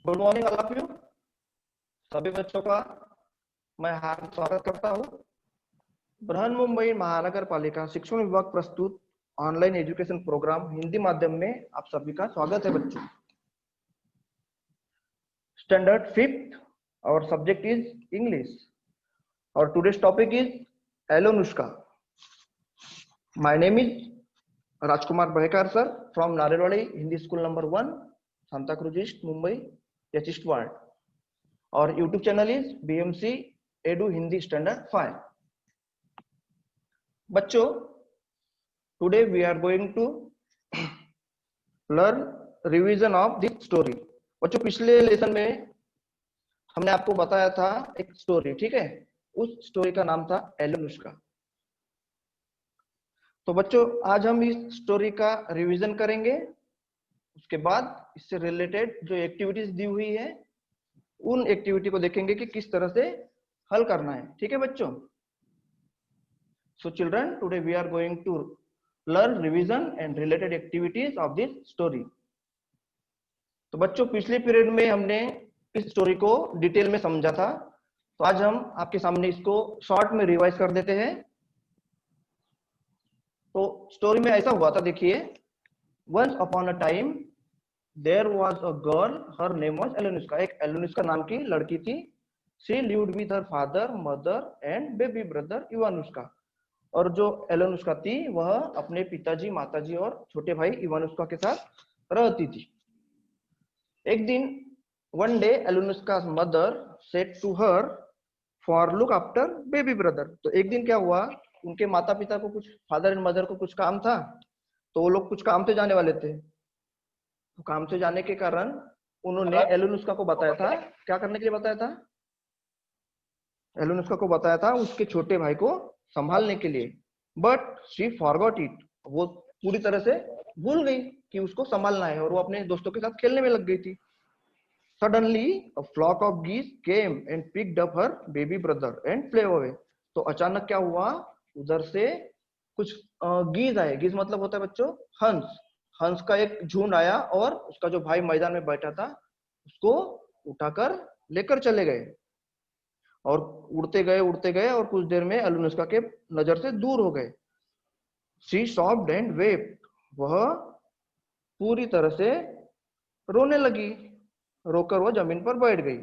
Good morning all of you. सभी बच्चों का मैं हार्दिक स्वागत करता हूँ। बृहन्मुंबई महानगर पालिका शिक्षण विभाग प्रस्तुत ऑनलाइन एजुकेशन प्रोग्राम हिंदी माध्यम में आप सभी का स्वागत है बच्चों। स्टैंडर्ड 5th और सब्जेक्ट इज इंग्लिश और today's topic is Alyonushka. My name is Rajkumar Bahekar sir from Narelwadi Hindi school number 1, Santa Cruz East, Mumbai, East ward. और YouTube channel is BMC edu Hindi standard 5। बच्चों, today we are going to learn revision of this story. बच्चों, पिछले lesson में हमने आपको बताया था एक स्टोरी, ठीक है। उस स्टोरी का नाम था एलोनुष्का। तो बच्चों, आज हम इस स्टोरी का रिवीजन करेंगे। उसके बाद इससे रिलेटेड जो एक्टिविटीज दी हुई है उन एक्टिविटी को देखेंगे कि किस तरह से हल करना है, ठीक है बच्चों। So children, today we are going to learn revision and related activities of this story. तो बच्चों, पिछले पीरियड में हमने इस स्टोरी को डिटेल में समझा था, तो आज हम आपके सामने इसको शॉर्ट में रिवाइज कर देते हैं। तो स्टोरी में ऐसा हुआ था, देखिए। Once upon a time there was a girl, her name was Alyonushka. एक एलोनुष्का नाम की लड़की थी। She lived with her father, mother and baby brother Ivanushka. और जो एलोनुष्का थी वह अपने पिताजी, माताजी और छोटे भाई इवानुष्का के साथ रहती थी। एक दिन, one day Alyonushka mother said to her for look after baby brother. तो एक दिन क्या हुआ, उनके माता पिता को कुछ, फादर एंड मदर को कुछ काम था, तो वो लोग कुछ काम से जाने वाले थे। तो काम से जाने के कारण उन्होंने एलोनुष्का को बताया था, क्या करने के लिए बताया था? एलोनुष्का को बताया था उसके छोटे भाई को संभालने के लिए। But she forgot it. वो पूरी तरह से भूल गई कि उसको संभालना है और वो अपने दोस्तों के साथ खेलने में लग गई थी। Suddenly, a flock of geese came and picked up her baby brother and flew away. तो अचानक क्या हुआ, उधर से कुछ गीज आए। गीज मतलब होता है बच्चों हंस। हंस का एक झुंड आया और उसका जो भाई मैदान में बैठा था उसको उठाकर लेकर चले गए। और उड़ते गए और कुछ देर में एलोनुष्का के नजर से दूर हो गए। She sobbed and wept. वह पूरी तरह से रोने लगी। रोकर वो जमीन पर बैठ गई।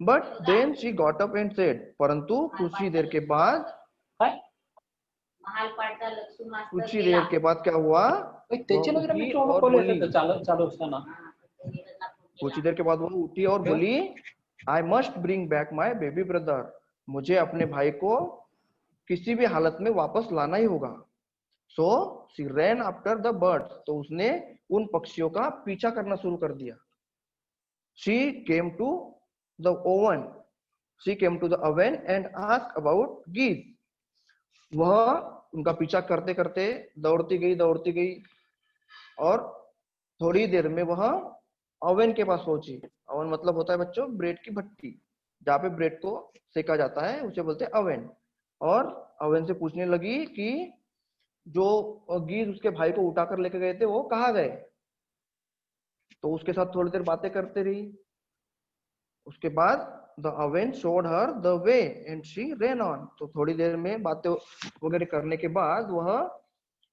But then she got up and said. परंतु कुछ ही देर के बाद क्या हुआ, कुछ ही देर के बाद वो उठी और बोली, I must bring back my baby brother. मुझे अपने भाई को किसी भी हालत में वापस लाना ही होगा। So she rain after the birds. तो उसने उन पक्षियों का पीछा करना शुरू कर दिया। She came to the oven. She came to the oven and asked about geese. वह उनका पीछा करते करते दौड़ती गई और थोड़ी देर में वह ओवन के पास पहुंची। ओवन मतलब होता है बच्चों ब्रेड की भट्टी, जहाँ पे ब्रेड को सेका जाता है, उसे बोलते हैं ओवन। और ओवन से पूछने लगी कि जो गीज उसके भाई को उठाकर लेके गए थे वो कहाँ गए। तो उसके साथ थोड़ी देर बातें करते रही। उसके बाद the oven showed her the way and she ran on। तो थोड़ी देर में बातें वगैरह करने के बाद वह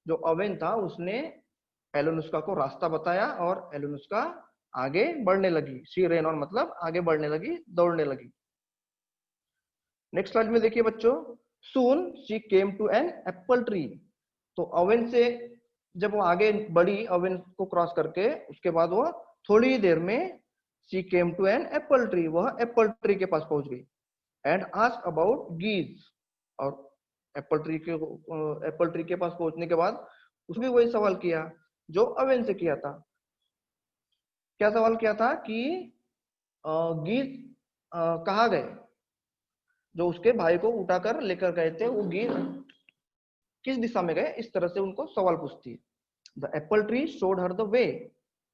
जो ओवन था उसने एलोनुष्का को रास्ता बताया और एलोनुष्का आगे बढ़ने लगी। शी ran on मतलब आगे बढ़ने लगी, दौड़ने लगी। नेक्स्ट स्लाइड में देखिए बच्चों, soon she came to an apple tree. तो ओवन से जब वो आगे बढ़ी, ओवन को क्रॉस करके, उसके बाद वो थोड़ी देर में she came to an apple tree. वह एप्पल ट्री के पास पहुंच गई। And ask about geese. और एप्पल ट्री के पास पहुंचने के बाद उसने वही सवाल किया जो ओवन से किया था। क्या सवाल किया था कि गीज कहाँ गए, जो उसके भाई को उठाकर लेकर गए थे, वो गीज किस दिशा में गए, इस तरह से उनको सवाल पूछती है। The apple tree showed her the way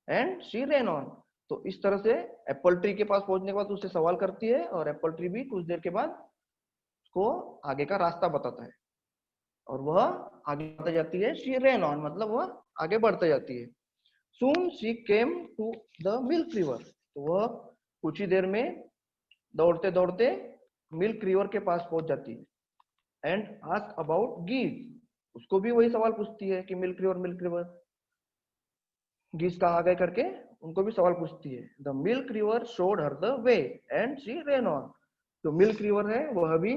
and she ran on। तो इस तरह से एप्पल ट्री के पास पहुंचने के बाद उससे सवाल करती है और एप्पल ट्री भी कुछ देर के बाद उसको आगे का रास्ता बताता है और वह आगे बढ़ती जाती है। शी ran on मतलब वह आगे बढ़ते जाती है। Soon she came to the milk river। तो वह कुछ ही देर में दौड़ते दौड़ते मिल्क रिवर के पास पहुंच जाती है एंड आस्क अबाउट गीज। उसको भी वही सवाल पूछती है कि मिल्क रिवर गीज कहाँ आ गए करके उनको भी सवाल पूछती है। The milk river showed her the way and she rain on. जो मिल्क रिवर है वह भी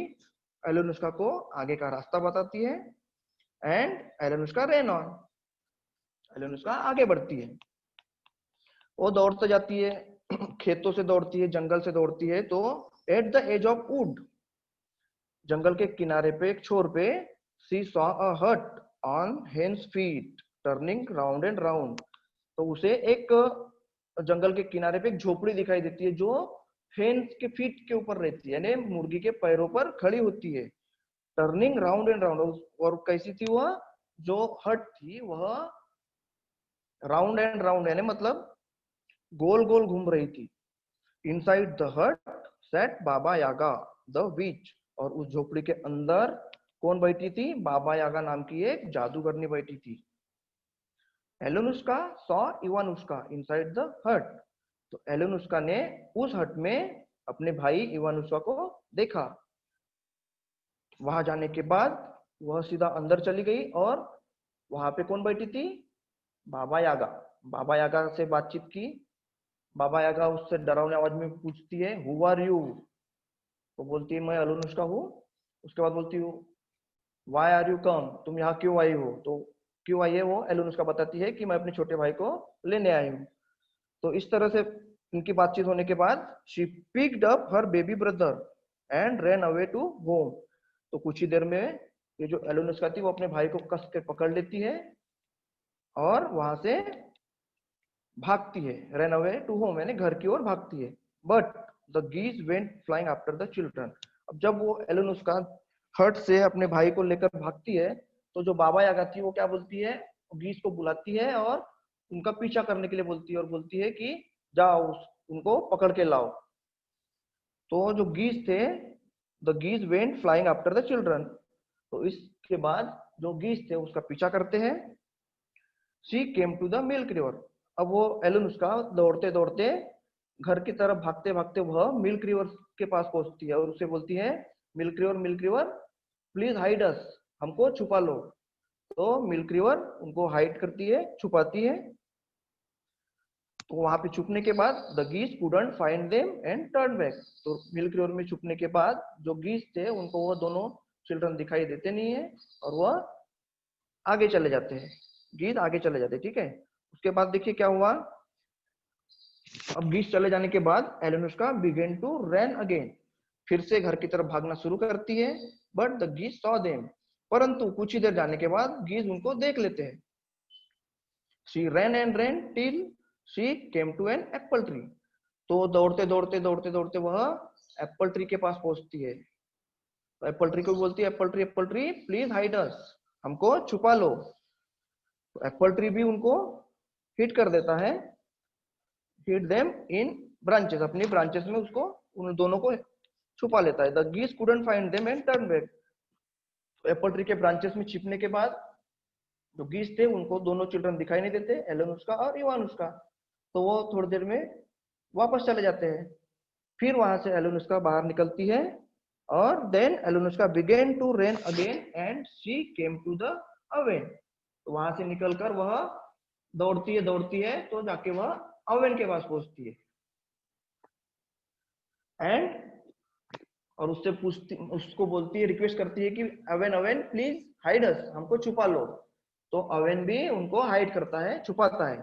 एलेनुस्का को आगे का रास्ता बताती है एंड एलेनुस्का रेन ऑन। एलेनुस्का आगे बढ़ती है, वो दौड़ते जाती है, खेतों से दौड़ती है, जंगल से दौड़ती है। तो at the edge of wood, जंगल के किनारे पे एक छोर पे, सी saw a hut on hen's feet turning round and round. तो उसे एक जंगल के किनारे पे एक झोपड़ी दिखाई देती है जो हेन्स के फीट के ऊपर रहती है, यानी मुर्गी के पैरों पर खड़ी होती है। टर्निंग राउंड एंड राउंड, और कैसी थी वह जो हट थी वह राउंड एंड राउंड, यानी मतलब गोल गोल घूम रही थी। इनसाइड द हट सेट बाबा यागा द विच, और उस झोपड़ी के अंदर कौन बैठी थी? बाबा यागा नाम की एक जादूगरनी बैठी थी। एलेनुस्का सॉ इवानुस्का इनसाइड द हट, तो एलेनुस्का ने उस हट में अपने भाई इवानुस्का को देखा। वहां जाने के बाद वह सीधा अंदर चली गई और वहां पे कौन बैठी थी? बाबा यागा। बाबा यागा से बातचीत की। बाबा यागा उससे डरावनी आवाज में पूछती है, हु आर यू? तो बोलती है मैं एलेनुस्का हूँ। उसके बाद बोलती हूँ वाई आर यू कम, तुम यहाँ क्यों आई हो? तो क्यों आई है वो एलेनुस्का बताती है कि मैं अपने छोटे भाई को लेने आई हूँ। तो इस तरह से इनकी बातचीत होने के बाद she picked up her baby brother and ran away to home. तो कुछ ही देर में ये जो एलेनुस्का थी वो अपने भाई को कस के पकड़ लेती है और वहां से भागती है, रन अवे टू होम, यानी घर की ओर भागती है। But the geese went flying after the children. अब जब वो एलेनुस्का हट से अपने भाई को लेकर भागती है तो जो बाबा यागा थी वो क्या बोलती है? गीज को बुलाती है और उनका पीछा करने के लिए बोलती है और बोलती है कि जाओ उनको पकड़ के लाओ। तो जो गीज थे, the geese went flying after the children, तो इसके बाद जो गीज थे उसका पीछा करते हैं। She came to the milk river, अब वो एलेनुस्का दौड़ते दौड़ते घर की तरफ भागते भागते वह मिल्क रिवर के पास पहुंचती है और उसे बोलती है मिल्क रिवर प्लीज हाइड अस, हमको छुपा लो। तो मिल्क रिवर उनको हाइड करती है, छुपाती है। तो वहां पे छुपने के बाद the geese couldn't find them and turn back, तो मिल्क रिवर में छुपने के बाद जो गीज थे उनको वह दोनों चिल्ड्रन दिखाई देते नहीं है और वह आगे चले जाते हैं, गीज आगे चले जाते हैं। ठीक है, उसके बाद देखिए क्या हुआ। अब गीज चले जाने के बाद एलेनुस्का बिगेन टू रन अगेन, फिर से घर की तरफ भागना शुरू करती है। बट द गीज सॉ देम, परंतु कुछ ही देर जाने के बाद गीज उनको देख लेते हैं। She ran and ran till she came to an apple tree, तो दौड़ते दौड़ते दौड़ते दौड़ते वह एप्पल ट्री के पास पहुंचती है। तो एप्पल ट्री को बोलती है एप्पल ट्री प्लीज हाइड अस, हमको छुपा लो। तो एप्पल ट्री भी उनको हिट कर देता है, हिट देम इन ब्रांचेस, अपनी ब्रांचेस में उसको उन दोनों को छुपा लेता है। The geese couldn't find them and turn back, apple tree के ब्रांचेस में छिपने के बाद जो गीज थे उनको दोनों चिल्ड्रन दिखाई नहीं देते, एलेनुस्का और इवानुस्का, तो वो थोड़ी देर में वापस चले जाते हैं। फिर वहां से एलेनुस्का बाहर निकलती है और then Alyonushka began to run again and she came to the oven, तो वहां से निकलकर वह दौड़ती है तो जाके वह अवेन के पास पहुंचती है एंड और उससे पूछती, उसको बोलती है, रिक्वेस्ट करती है कि अवेन अवेन प्लीज हाइड अस, हमको छुपा लो। तो अवेन भी उनको हाइड करता है, छुपाता है।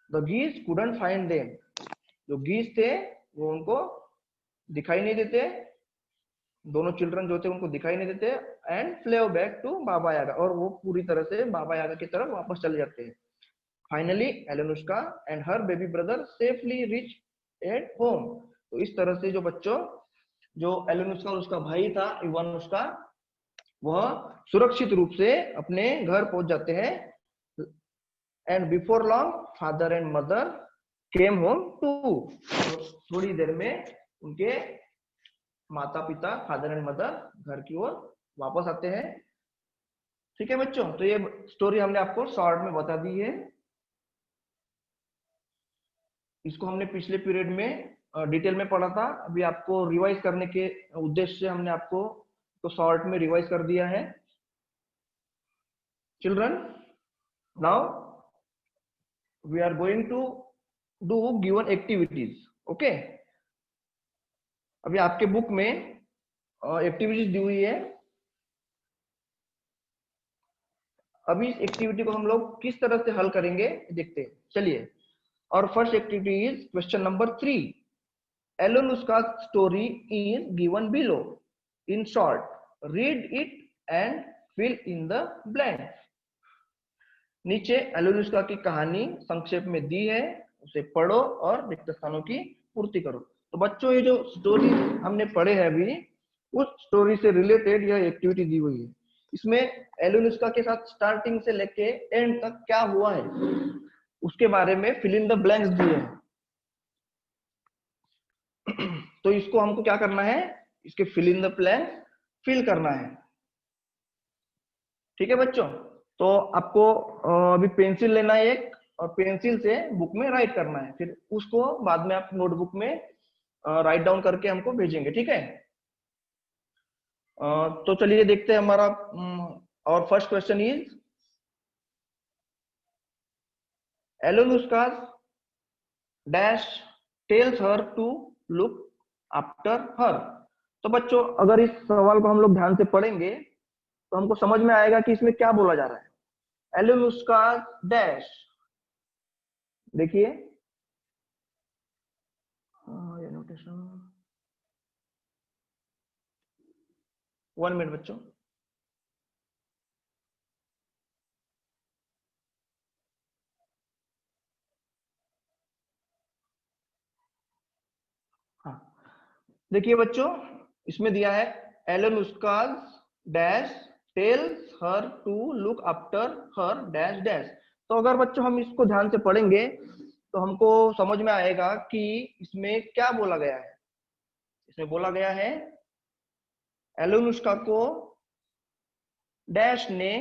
The geese couldn't find them, जो गीज थे वो उनको दिखाई नहीं देते, दोनों चिल्ड्रन जो थे उनको दिखाई नहीं देते एंड फ्ले बैक टू बाबा यागा, और वो पूरी तरह से बाबा यागा की तरफ वापस चले जाते हैं। Finally Alyonushka and her baby brother safely reach at home, तो इस तरह से जो बच्चों, जो एलेनुस्का और उसका भाई था इवानुस्का, वह सुरक्षित रूप से अपने घर पहुंच जाते हैं। And before long father and mother came home too, थोड़ी देर में उनके माता पिता फादर एंड मदर घर की ओर वापस आते हैं। ठीक है बच्चों, तो ये स्टोरी हमने आपको शॉर्ट में बता दी है। इसको हमने पिछले पीरियड में डिटेल में पढ़ा था, अभी आपको रिवाइज करने के उद्देश्य से हमने आपको तो शॉर्ट में रिवाइज कर दिया है। Children, now we are going to do given activities. Okay, अभी आपके बुक में एक्टिविटीज दी हुई है। अभी इस एक्टिविटी को हम लोग किस तरह से हल करेंगे देखते हैं, चलिए। Our first activity is question number 3। एलन उसका story is given below, in short read it and fill in the blank. नीचे एलोनुस्का की कहानी संक्षेप में दी है, उसे पढ़ो और रिक्त स्थानों की पूर्ति करो। तो बच्चों, ये जो स्टोरी हमने पढ़े हैं अभी, उस स्टोरी से रिलेटेड यह एक्टिविटी दी हुई है। इसमें एलोनुस्का के साथ स्टार्टिंग से लेके एंड तक क्या हुआ है उसके बारे में फिल इन द ब्लैंक्स दिए हैं। तो इसको हमको क्या करना है, इसके fill in the blanks fill करना है। ठीक है बच्चों, तो आपको अभी पेंसिल लेना है एक, और पेंसिल से बुक में राइट करना है, फिर उसको बाद में आप नोटबुक में राइट डाउन करके हमको भेजेंगे। ठीक है, तो चलिए देखते हैं हमारा। Our first question is Alyonushka dash tells her to look after her. तो बच्चों, अगर इस सवाल को हम लोग ध्यान से पढ़ेंगे तो हमको समझ में आएगा कि इसमें क्या बोला जा रहा है। एलोनुस्का डैश, देखिए ये नोटेशन, 1 मिनट बच्चों। हाँ, देखिए बच्चों, इसमें दिया है Alyonushka dash tells her to look after her dash dash. तो अगर बच्चों हम इसको ध्यान से पढ़ेंगे तो हमको समझ में आएगा कि इसमें क्या बोला गया है। इसमें बोला गया है एलोनुस्का को डैश ने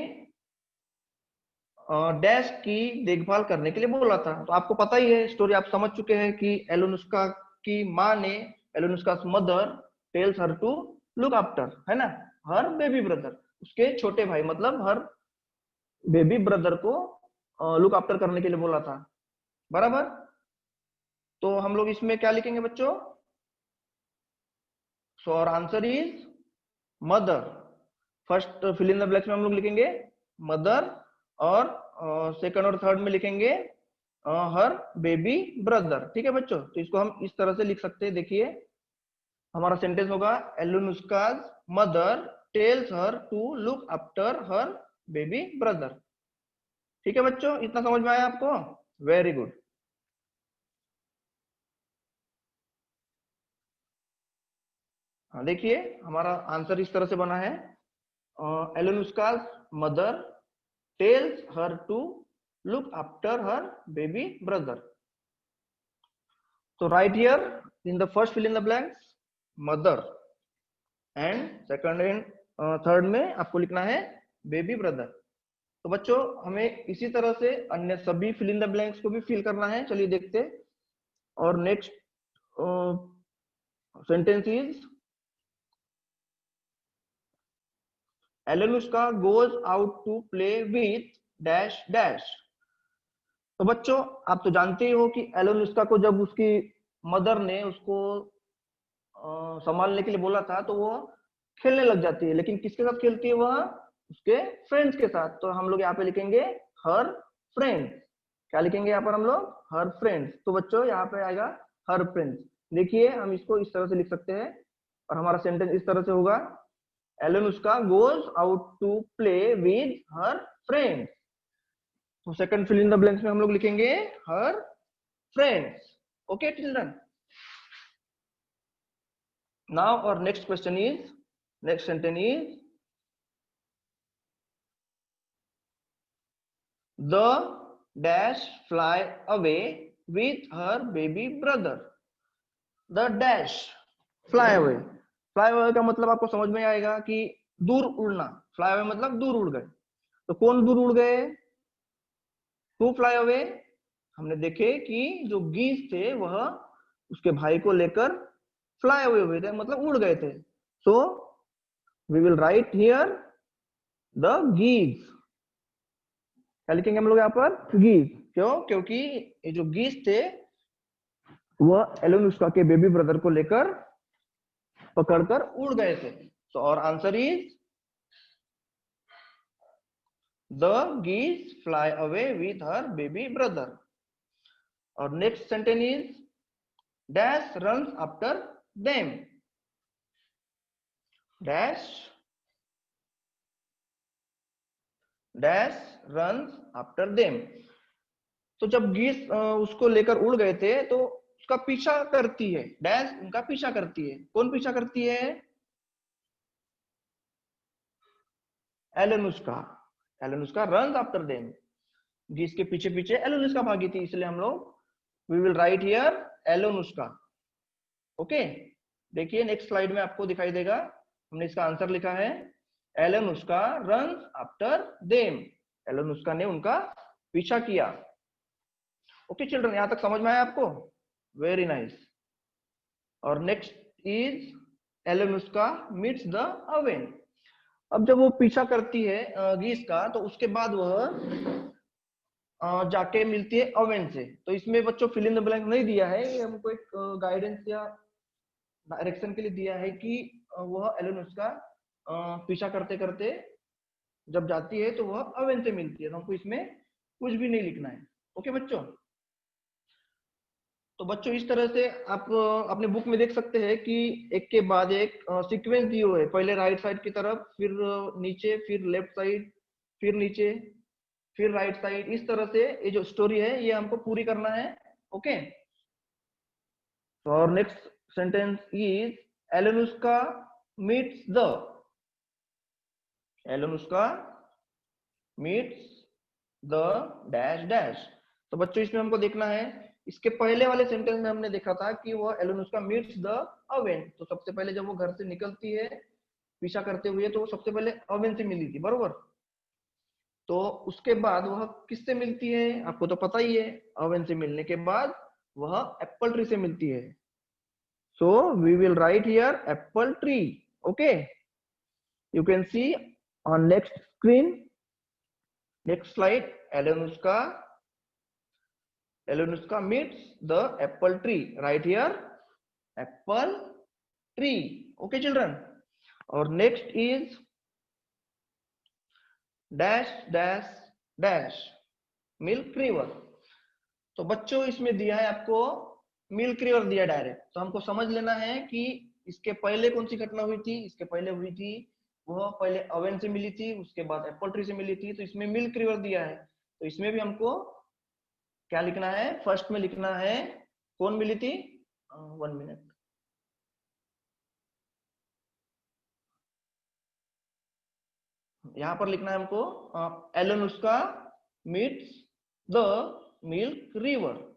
डैश की देखभाल करने के लिए बोला था। तो आपको पता ही है, स्टोरी आप समझ चुके हैं कि एलोनुस्का की माँ ने, Alyonushka mother tells her to look after, है ना, हर बेबी ब्रदर, उसके छोटे भाई मतलब हर बेबी ब्रदर को लुक आफ्टर करने के लिए बोला था, बराबर। तो हम लोग इसमें क्या लिखेंगे बच्चों? So our answer is mother. First fill in the blanks में हम लोग लिखेंगे मदर, और सेकंड और थर्ड में लिखेंगे हर बेबी ब्रदर। ठीक है बच्चों, तो इसको हम इस तरह से लिख सकते हैं। देखिए हमारा सेंटेंस होगा Alyonushka's mother tells her to look after her baby brother. ठीक है बच्चों, इतना समझ में आया आपको? Very good. हाँ, देखिए हमारा आंसर इस तरह से बना है, Alyonushka's mother tells her to look after her baby brother. तो right here in the first fill in the blanks mother, and second and third में आपको लिखना है बेबी ब्रदर। तो बच्चों, हमें इसी तरह से अन्य सभी फिल इन द ब्लैंक्स को भी फिल करना है। चलिए देखते। Our next sentence is Alyonushka goes out to play with dash dash. तो बच्चों, आप तो जानते ही हो कि एलेनुस्का को जब उसकी मदर ने उसको संभालने के लिए बोला था तो वो खेलने लग जाती है, लेकिन किसके साथ खेलती है? वह उसके फ्रेंड्स के साथ। तो हम लोग यहाँ पे लिखेंगे हर फ्रेंड्स। क्या लिखेंगे यहाँ पर हम लोग? हर फ्रेंड्स। तो बच्चों यहाँ पे आएगा हर फ्रेंड्स। देखिए हम इसको इस तरह से लिख सकते हैं, और हमारा सेंटेंस इस तरह से होगा Alyonushka goes out to play with her friends. तो second fill in the blanks में हम लोग लिखेंगे her friends. Okay children, now our next question is, next sentence is the dash fly away with her baby brother। the dash fly away, fly away का मतलब आपको समझ में आएगा कि दूर उड़ना। fly away मतलब दूर उड़ गए। तो कौन दूर उड़ गए? who fly away? हमने देखे कि जो गीज थे वह उसके भाई को लेकर फ्लाई अवे हुए थे, मतलब उड़ गए थे। So we will write here the geese. क्या लिखेंगे हम लोग यहाँ पर? गीज। क्यों? क्योंकि ये जो गीज थे वह एलोनुस्का के बेबी ब्रदर को लेकर पकड़कर उड़ गए थे। So our answer is the geese fly away with her baby brother. Our next sentence is dash runs after them. Dash dash runs after them. तो जब गीस उसको लेकर उड़ गए थे तो उसका पीछा करती है, डैश उनका पीछा करती है। कौन पीछा करती है? एलेनुस्का। एलेनुस्का रन्स आफ्टर देम। गीस के पीछे पीछे एलेनुस्का भागी थी, इसलिए हम लोग we will write here Alyonushka. Okay, देखिए नेक्स्ट स्लाइड में आपको दिखाई देगा, हमने इसका आंसर लिखा है Alyonushka runs after them. Alyonushka ने उनका पीछा किया। ओके चिल्ड्रन, यहां तक समझ में आया आपको? Very nice. और next is Alyonushka meets the अवेन। अब जब वो पीछा करती है गीस का, तो उसके बाद वह जाके मिलती है अवेन से। तो इसमें बच्चों फिल इन द ब्लैंक नहीं दिया है, ये हमको एक गाइडेंस या डायरेक्शन के लिए दिया है कि वह एलेनुस्का पीछा करते करते जब जाती है तो वह अवेन से मिलती है। तो हमको इसमें कुछ भी नहीं लिखना है। ओके बच्चों, तो बच्चों इस तरह से आप अपने बुक में देख सकते हैं कि एक के बाद एक सीक्वेंस दिए हुए है। पहले राइट साइड की तरफ, फिर नीचे, फिर लेफ्ट साइड, फिर नीचे, फिर राइट साइड। इस तरह से ये जो स्टोरी है ये हमको पूरी करना है। ओके, तो our next sentence is Alyonushka meets the. Alyonushka meets the dash dash. तो बच्चों इसमें हमको देखना है, इसके पहले वाले सेंटेंस में हमने देखा था कि वह एलेनुस्का मीट्स द अवेन। तो सबसे पहले जब वो घर से निकलती है पीछा करते हुए, तो वो सबसे पहले अवेन से मिली थी, बरोबर। तो उसके बाद वह किससे मिलती है? आपको तो पता ही है, अवेन से मिलने के बाद वह एप्पल ट्री से मिलती है। So we will write here apple tree. Okay, you can see on next screen, next slide, Elenuska meets the apple tree. Right here, apple tree. Okay children, or next is dash dash dash milk river. तो बच्चों इसमें दिया है आपको milk river दिया direct. तो हमको समझ लेना है कि इसके पहले कौन सी घटना हुई थी। इसके पहले हुई थी, वह पहले अवेन से मिली थी, उसके बाद एप्पल ट्री से मिली थी। तो इसमें मिल्क रिवर दिया है, तो इसमें भी हमको क्या लिखना है? फर्स्ट में लिखना है कौन मिली थी। 1 मिनट, यहां पर लिखना है हमको एलेनुस्का मीट्स द मिल्क रिवर।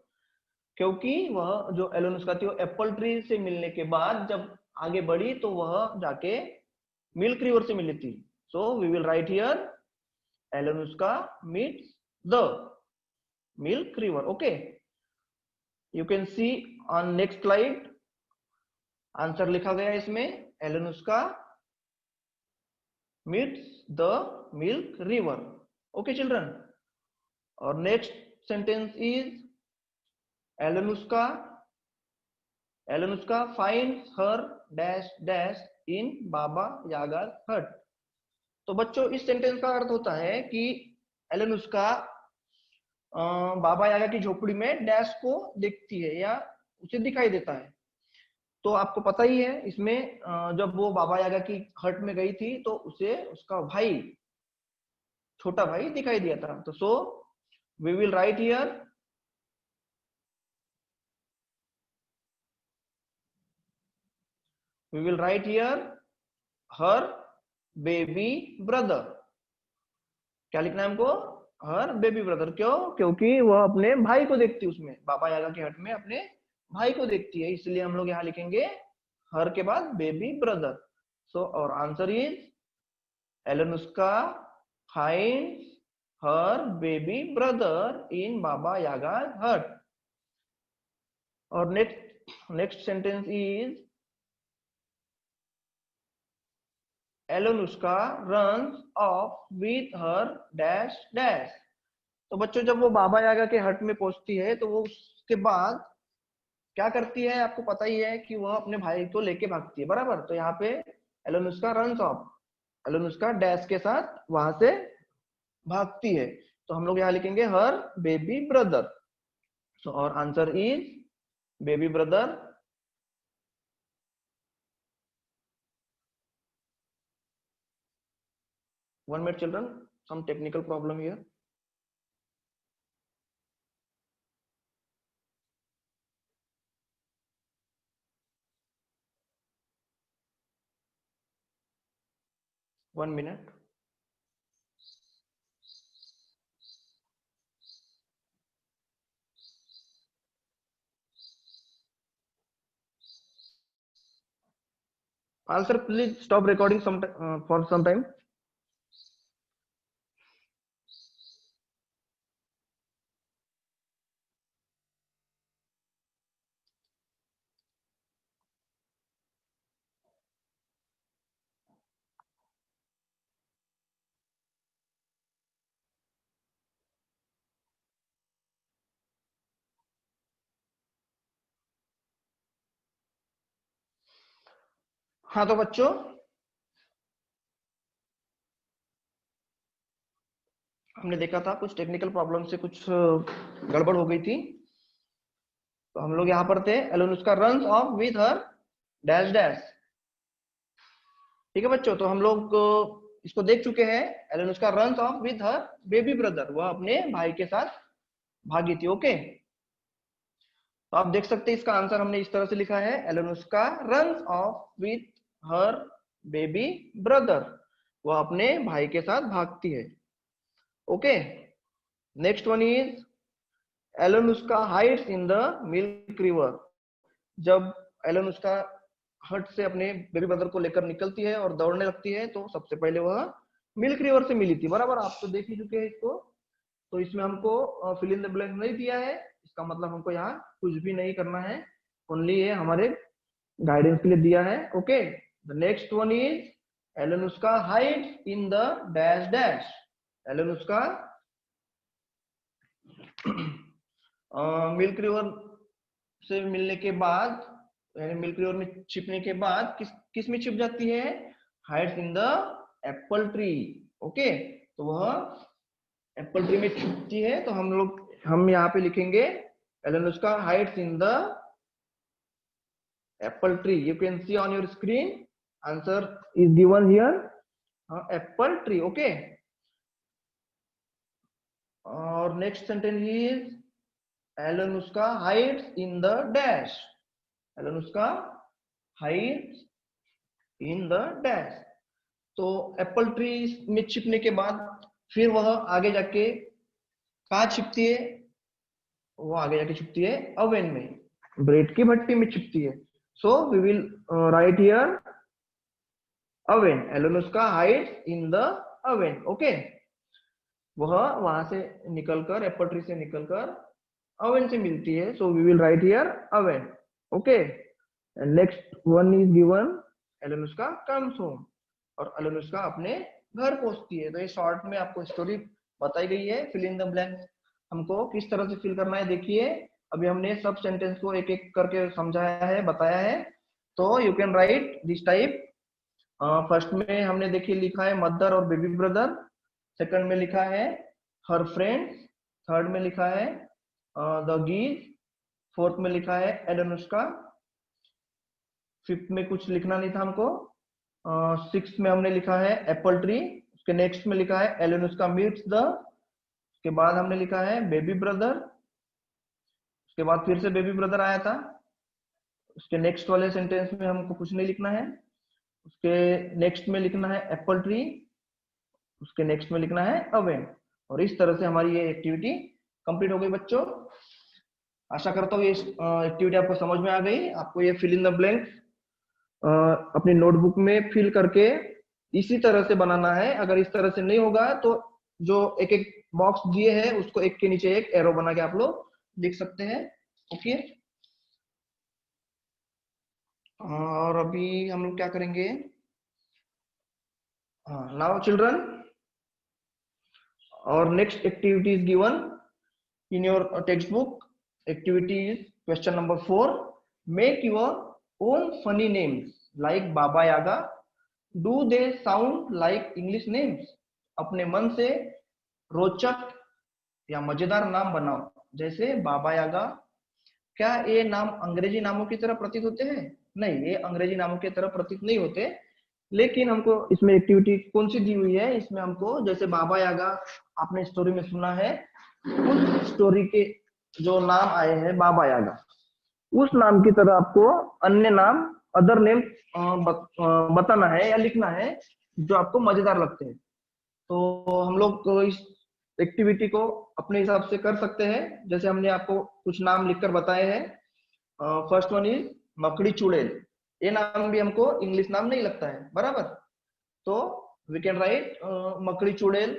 क्योंकि वह जो एलेनुस्का थी वो एप्पल ट्री से मिलने के बाद जब आगे बढ़ी तो वह जाके मिल्क रिवर से मिली थी। So we will write here Alyonushka meets the milk river. Okay, you can see on next slide, answer लिखा गया है इसमें Alyonushka meets the milk river. Okay children, our next sentence is Alyonushka finds her dash dash in Baba Yaga hut. तो बच्चों इस sentence का अर्थ होता है कि एलेनुस्का बाबा यागा की झोपड़ी में डैश को देखती है या उसे दिखाई देता है। तो आपको पता ही है इसमें जब वो बाबा यागा की हट में गई थी तो उसे उसका भाई, छोटा भाई दिखाई दिया था। तो so we will write here her baby brother. क्या लिखना है हमको? Her baby brother. क्यों? क्योंकि वह अपने भाई को देखती है, उसमें बाबा यागा के हट में अपने भाई को देखती है, इसलिए हम लोग यहाँ लिखेंगे हर के बाद baby brother. So our answer is Alyonushka finds her baby brother in Baba Yaga hut. Our next next sentence is Alyonushka runs off with her dash dash. तो बच्चों जब वो बाबा यागा के हट में पहुंचती है तो वो उसके बाद क्या करती है, आपको पता ही है कि वह अपने भाई को लेके भागती है, बराबर। तो यहाँ पे एलोनुष्का रन्स ऑफ, एलोनुष्का डैश के साथ वहां से भागती है, तो हम लोग यहाँ लिखेंगे हर baby brother. So our answer is baby brother. One minute children, some technical problem here. One minute. Answer, please stop recording for some time. हाँ तो बच्चों हमने देखा था कुछ टेक्निकल प्रॉब्लम से कुछ गड़बड़ हो गई थी। तो हम लोग यहाँ पर थे, Alyonushka runs off with her dash dash. ठीक है बच्चों, तो हम लोग इसको देख चुके हैं। Alyonushka runs off with her baby brother, वह अपने भाई के साथ भागी थी। ओके, तो आप देख सकते हैं इसका आंसर हमने इस तरह से लिखा है, Alyonushka runs off with her baby brother, वह अपने भाई के साथ भागती है। Okay, next one is Alyonushka hides in the milk river. जब एलोनुष्का हट से अपने बेबी ब्रदर को लेकर निकलती है और दौड़ने लगती है, तो सबसे पहले वह मिल्क रिवर से मिली थी, बराबर। आप तो देख ही चुके हैं इसको, तो इसमें हमको फिल इन द ब्लैंक नहीं दिया है, इसका मतलब हमको यहाँ कुछ भी नहीं करना है, ओनली ये हमारे गाइडेंस के लिए दिया है। Okay, the next one is Alyonushka hides in the dash dash. Alyonushka milk river से मिलने के बाद, यानी मिल्क रिवर में छिपने के बाद किस में छिप जाती है, hides in the apple tree. Okay, तो वह एप्पल ट्री में छुपती है। तो हम यहाँ पे लिखेंगे Alyonushka hides in the apple tree. You can see on your screen, answer is given here, apple tree. Okay, our next sentence is Alyonushka hides in the dash. Alyonushka hides in the dash. तो apple tree में छिपने के बाद फिर वह आगे जाके कहाँ छिपती है, वो आगे जाके छिपती है ओवन में, ब्रेड की भट्टी में छिपती है। So we will write here oven, Alyonushka hides in the oven. Okay, वह वहां से निकलकर, एप्पल ट्री से निकलकर ओवन से मिलती है, so we will write here oven. Okay, next one is given Alyonushka comes home, और एलोनुष्का अपने घर पहुंचती है। तो ये शॉर्ट में आपको स्टोरी बताई गई है। फिल इन द ब्लैंक हमको किस तरह से फिल करना है, देखिए अभी हमने सब सेंटेंस को एक एक करके समझाया है, बताया है। तो you can write this type. First में हमने देखिए लिखा है मदर और बेबी ब्रदर, सेकंड में लिखा है हर फ्रेंड्स, थर्ड में लिखा है द गीज, फोर्थ में लिखा है एलोनुष्का, फिफ्थ में कुछ लिखना नहीं था हमको, सिक्स में हमने लिखा है एप्पल ट्री, उसके नेक्स्ट में लिखा है एलोनुष्का मीट्स द, उसके बाद हमने लिखा है बेबी ब्रदर, उसके बाद फिर से बेबी ब्रदर आया था, उसके नेक्स्ट वाले सेंटेंस में हमको कुछ नहीं लिखना है, उसके नेक्स्ट में लिखना है एप्पल ट्री, उसके नेक्स्ट में लिखना है ओवन। और इस तरह से हमारी ये एक्टिविटी कंप्लीट हो गई बच्चों। आशा करता हूँ ये एक्टिविटी आपको समझ में आ गई। आपको ये फिल इन द ब्लैंक अपनी नोटबुक में फिल करके इसी तरह से बनाना है। अगर इस तरह से नहीं होगा तो जो एक एक बॉक्स दिए हैं उसको एक के नीचे एक एरो बना के आप लोग लिख सकते हैं। ओके, और अभी हम लोग क्या करेंगे? Now children, our next activity is given in your textbook. Activity is question number 4. Make your own funny names like Baba Yaga. Do they sound like English names? अपने मन से रोचक या मजेदार नाम बनाओ, जैसे बाबा यागा। क्या ये नाम अंग्रेजी नामों की तरह प्रतीत होते हैं? नहीं, ये अंग्रेजी नामों की तरह प्रतीत नहीं होते। लेकिन हमको इसमें एक्टिविटी कौन सी दी हुई है? इसमें हमको जैसे बाबा यागा आपने स्टोरी में सुना है, उस स्टोरी के जो नाम आए हैं बाबा यागा, उस नाम की तरह आपको अन्य नाम, अदर नेम बताना है या लिखना है जो आपको मजेदार लगते हैं। तो हम लोग इस एक्टिविटी को अपने हिसाब से कर सकते हैं। जैसे हमने आपको कुछ नाम लिखकर बताए हैं। फर्स्ट वन इज मकड़ी चुड़ैल। ये नाम भी हमको इंग्लिश नाम नहीं लगता है, बराबर। तो वी कैन राइट मकड़ी चुड़ैल।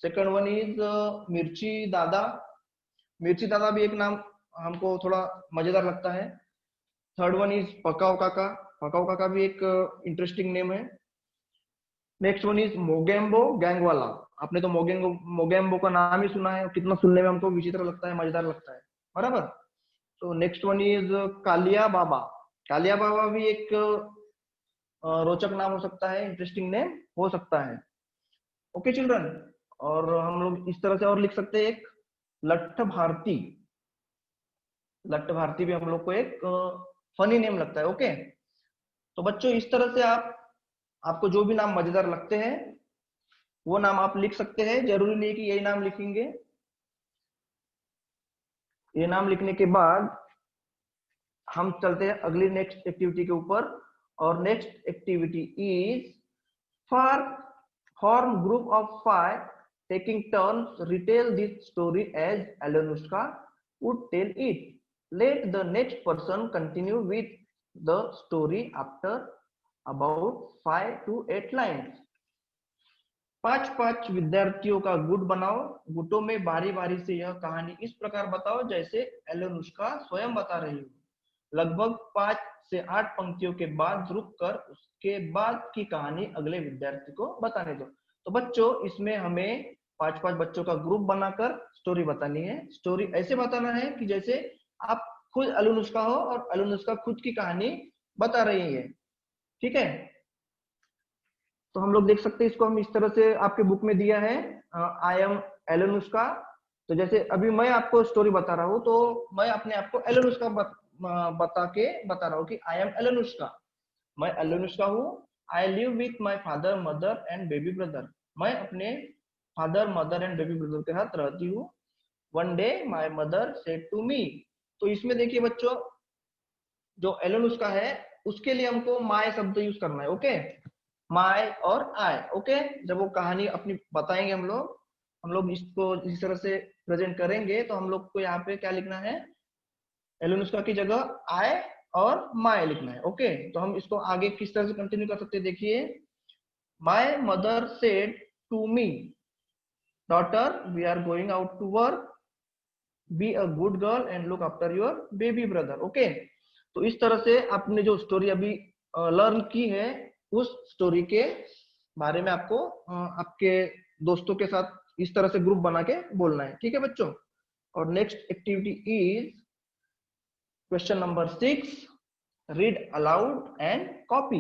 सेकंड वन इज मिर्ची दादा। मिर्ची दादा भी एक नाम हमको थोड़ा मजेदार लगता है। थर्ड वन इज पकाओ काका। पकाओ काका भी एक इंटरेस्टिंग नेम है। Next one is Mogambo gang वाला। आपने तो मोगेम्बो मोगेम्बो का नाम ही सुना है, कितना सुनने में हमको विचित्र लगता है, मजेदार लगता है, बराबर। तो नेक्स्ट वन इज कालिया बाबा। कालिया बाबा भी एक रोचक नाम हो सकता है, इंटरेस्टिंग नेम हो सकता है। ओके चिल्ड्रन, और हम लोग इस तरह से और लिख सकते हैं एक लट्ठ भारती। लट्ठ भारती भी हम लोग को एक फनी नेम लगता है। ओके, तो बच्चों इस तरह से आपको जो भी नाम मजेदार लगते हैं वो नाम आप लिख सकते हैं। जरूरी नहीं कि यही नाम लिखेंगे। ये नाम लिखने के बाद हम चलते हैं अगली नेक्स्ट एक्टिविटी के ऊपर। और next activity is form group of 5 taking turns retell this story as Alunushka would tell it. Let the next person continue with the story after about 5 to 8 lines. 5 विद्यार्थियों का गुट बनाओ। गुटों में बारी बारी से यह कहानी इस प्रकार बताओ जैसे एलोनुष्का स्वयं बता रही हो। लगभग 5 से 8 पंक्तियों के बाद रुक कर उसके बाद की कहानी अगले विद्यार्थी को बताने दो। तो बच्चों इसमें हमें 5 बच्चों का ग्रुप बनाकर स्टोरी बतानी है। स्टोरी ऐसे बताना है कि जैसे आप खुद एलोनुष्का हो और एलोनुष्का खुद की कहानी बता रही है। ठीक है, तो हम लोग देख सकते हैं इसको हम इस तरह से आपके बुक में दिया है, आई एम एलोनुष्का। तो जैसे अभी मैं आपको स्टोरी बता रहा हूँ, तो मैं अपने आप को एलोनुष्का बता रहा हूँ कि आई एम एलोनुष्का, मैं एलोनुष्का हूँ। I live with my father mother and baby brother. मैं अपने father mother and baby brother के साथ रहती हूँ। One day my mother said to me. तो इसमें देखिए बच्चों, जो एलोनुष्का है उसके लिए हमको माय शब्द यूज करना है। ओके, माय और आई। ओके, जब वो कहानी अपनी बताएंगे हम लोग इसको इस तरह से प्रेजेंट करेंगे, तो हम लोग को यहाँ पे क्या लिखना है? एलोनुष्का की जगह आई और माय लिखना है। ओके, तो हम इसको आगे किस तरह से कंटिन्यू कर सकते हैं, देखिए। My mother said to me, daughter we are going out to work, be a good girl and look after your baby brother. Okay, तो इस तरह से आपने जो स्टोरी अभी लर्न की है, उस स्टोरी के बारे में आपको आपके दोस्तों के साथ इस तरह से ग्रुप बना के बोलना है। ठीक है बच्चों, और next activity is question number 6, read aloud and copy.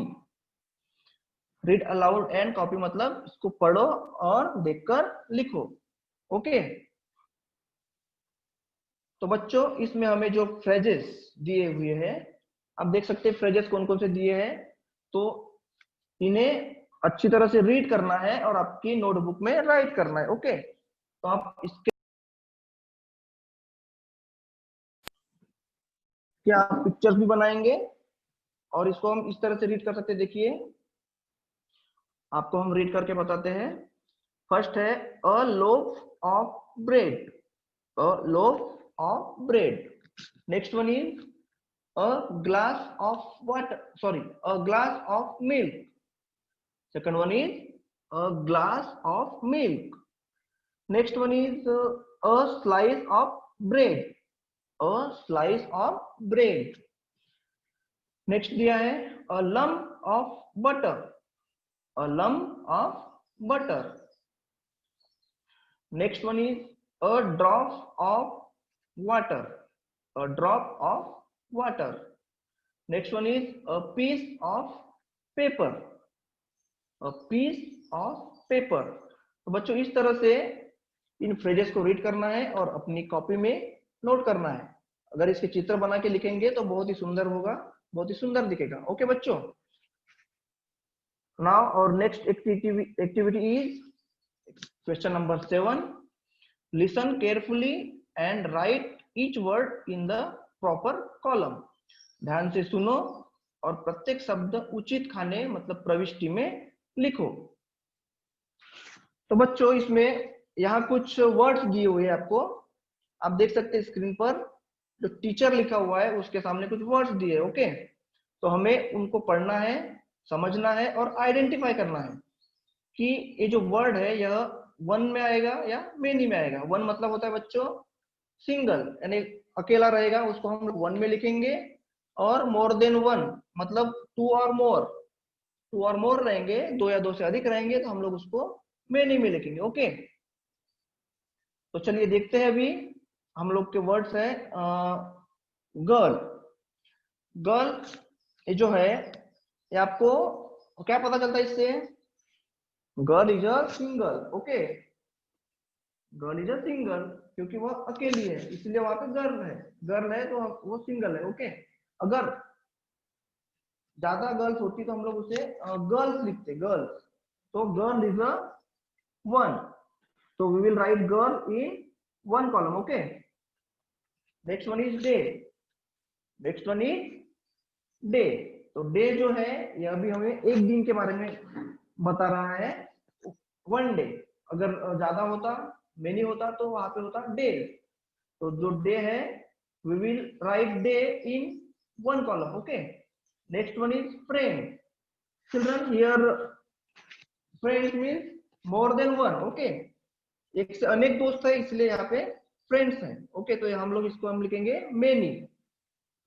Read aloud and copy मतलब इसको पढ़ो और देखकर लिखो। ओके, तो बच्चों इसमें हमें जो फ्रेजेस दिए हुए हैं, आप देख सकते हैं फ्रेजेस कौन कौन से दिए हैं। तो इन्हें अच्छी तरह से रीड करना है और आपकी नोटबुक में राइट करना है। ओके, तो आप इसके क्या आप पिक्चर्स भी बनाएंगे और इसको हम इस तरह से रीड कर सकते हैं। देखिए, आपको हम रीड करके बताते हैं। फर्स्ट है a loaf of bread, a loaf of bread. Next one is a glass of water, sorry, a glass of milk. Second one is a glass of milk. Next one is a slice of bread, a slice of bread. Next दिया है a lump of butter, a lump of butter. Next one is a drop of water, a drop of water. Next one is a piece of paper, a piece of paper. तो बच्चों इस तरह से इन phrases को read करना है और अपनी कॉपी में नोट करना है। अगर इसके चित्र बना के लिखेंगे तो बहुत ही सुंदर होगा, बहुत ही सुंदर दिखेगा। ओके बच्चों, नाउ और next activity is question number 7। Listen carefully and right each word in the proper column. ध्यान से सुनो और प्रत्येक शब्द उचित खाने मतलब प्रविष्टि में लिखो। तो बच्चों इसमें यहाँ कुछ वर्ड्स दिए हुए हैं आपको, आप देख सकते हैं स्क्रीन पर जो टीचर लिखा हुआ है उसके सामने कुछ वर्ड्स दिए। ओके, तो हमें उनको पढ़ना है, समझना है और आइडेंटिफाई करना है कि ये जो वर्ड है यह वन में आएगा या मेनी में आएगा। वन मतलब होता है बच्चों सिंगल, यानी अकेला रहेगा, उसको हम लोग वन में लिखेंगे। और मोर देन वन मतलब टू और मोर, टू और मोर रहेंगे, दो या दो से अधिक रहेंगे तो हम लोग उसको मेनी में लिखेंगे। ओके, तो चलिए देखते हैं अभी हम लोग के वर्ड्स है। गर्ल, गर्ल ये जो है ये आपको क्या पता चलता है इससे? Girl is a single. Okay, girl is a single क्योंकि वो अकेली है इसलिए वहां पे गर्ल है, गर्ल है तो वो सिंगल है। ओके, अगर ज्यादा गर्ल्स होती तो हम लोग उसे गर्ल्स लिखते, गर्ल्स। तो girl is a one, so we will write girl in one column. Okay, next one is day, next one is day। तो डे जो है यह भी हमें एक दिन के बारे में बता रहा है, वन डे। अगर ज्यादा होता, मेनी होता तो वहां पे होता डे। तो जो डे है we will write day in one column. Okay, next one is friend, children here friends means more than one. Okay, एक से अनेक दोस्त है इसलिए यहाँ पे फ्रेंड्स हैं। ओके, तो हम लोग इसको हम लिखेंगे मेनी,